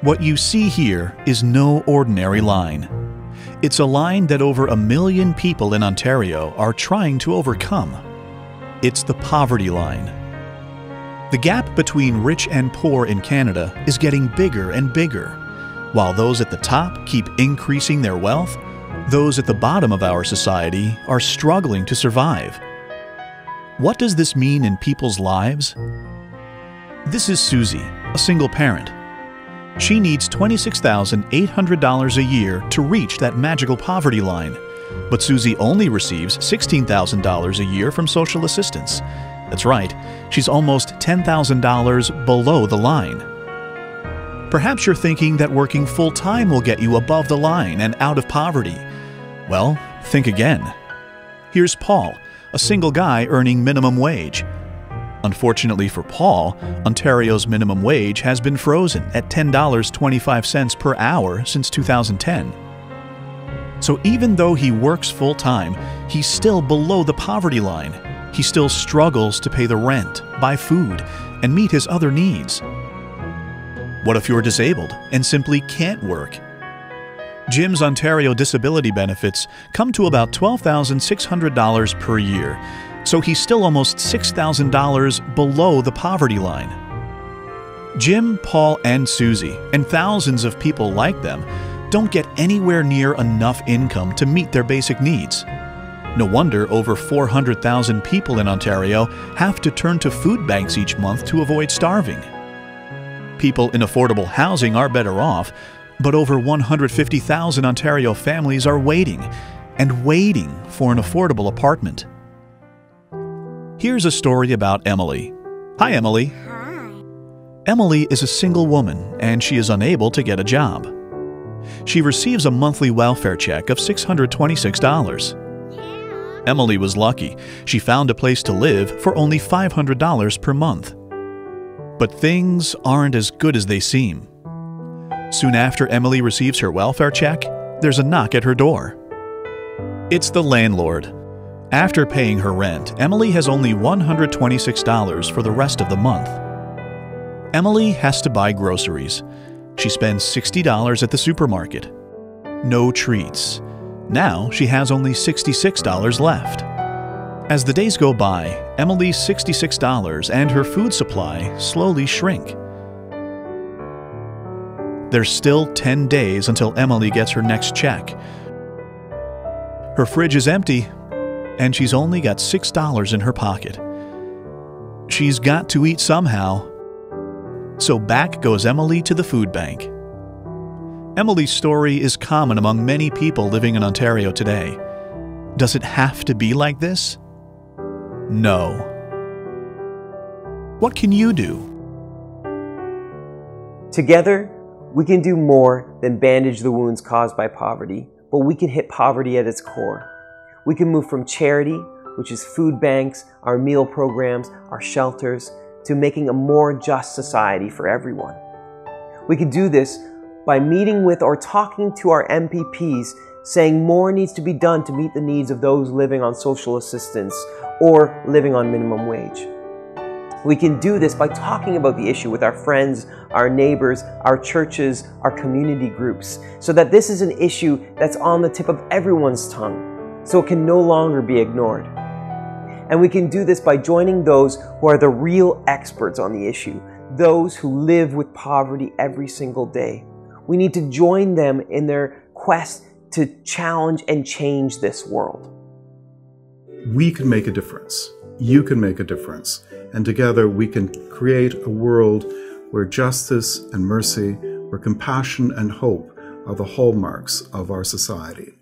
What you see here is no ordinary line. It's a line that over 1 million people in Ontario are trying to overcome. It's the poverty line. The gap between rich and poor in Canada is getting bigger and bigger. While those at the top keep increasing their wealth, those at the bottom of our society are struggling to survive. What does this mean in people's lives? This is Susie, a single parent. She needs $26,800 a year to reach that magical poverty line. But Susie only receives $16,000 a year from social assistance. That's right, she's almost $10,000 below the line. Perhaps you're thinking that working full-time will get you above the line and out of poverty. Well, think again. Here's Paul, a single guy earning minimum wage. Unfortunately for Paul, Ontario's minimum wage has been frozen at $10.25 per hour since 2010. So even though he works full-time, he's still below the poverty line. He still struggles to pay the rent, buy food, and meet his other needs. What if you're disabled and simply can't work? Jim's Ontario disability benefits come to about $12,600 per year, so he's still almost $6,000 below the poverty line. Jim, Paul, and Susie, and thousands of people like them, don't get anywhere near enough income to meet their basic needs. No wonder over 400,000 people in Ontario have to turn to food banks each month to avoid starving. People in affordable housing are better off, but over 150,000 Ontario families are waiting and waiting for an affordable apartment. Here's a story about Emily. Hi, Emily. Hi. Emily is a single woman and she is unable to get a job. She receives a monthly welfare check of $626. Emily was lucky. She found a place to live for only $500 per month. But things aren't as good as they seem. Soon after Emily receives her welfare check, there's a knock at her door. It's the landlord. After paying her rent, Emily has only $126 for the rest of the month. Emily has to buy groceries. She spends $60 at the supermarket. No treats. Now she has only $66 left. As the days go by, Emily's $66 and her food supply slowly shrink. There's still 10 days until Emily gets her next check. Her fridge is empty, and she's only got $6 in her pocket. She's got to eat somehow. So back goes Emily to the food bank. Emily's story is common among many people living in Ontario today. Does it have to be like this? No. What can you do? Together, we can do more than bandage the wounds caused by poverty, but we can hit poverty at its core. We can move from charity, which is food banks, our meal programs, our shelters, to making a more just society for everyone. We can do this by meeting with or talking to our MPPs, saying more needs to be done to meet the needs of those living on social assistance or living on minimum wage. We can do this by talking about the issue with our friends, our neighbors, our churches, our community groups, so that this is an issue that's on the tip of everyone's tongue, so it can no longer be ignored. And we can do this by joining those who are the real experts on the issue, those who live with poverty every single day. We need to join them in their quest to challenge and change this world. We can make a difference. You can make a difference. And together we can create a world where justice and mercy, where compassion and hope are the hallmarks of our society.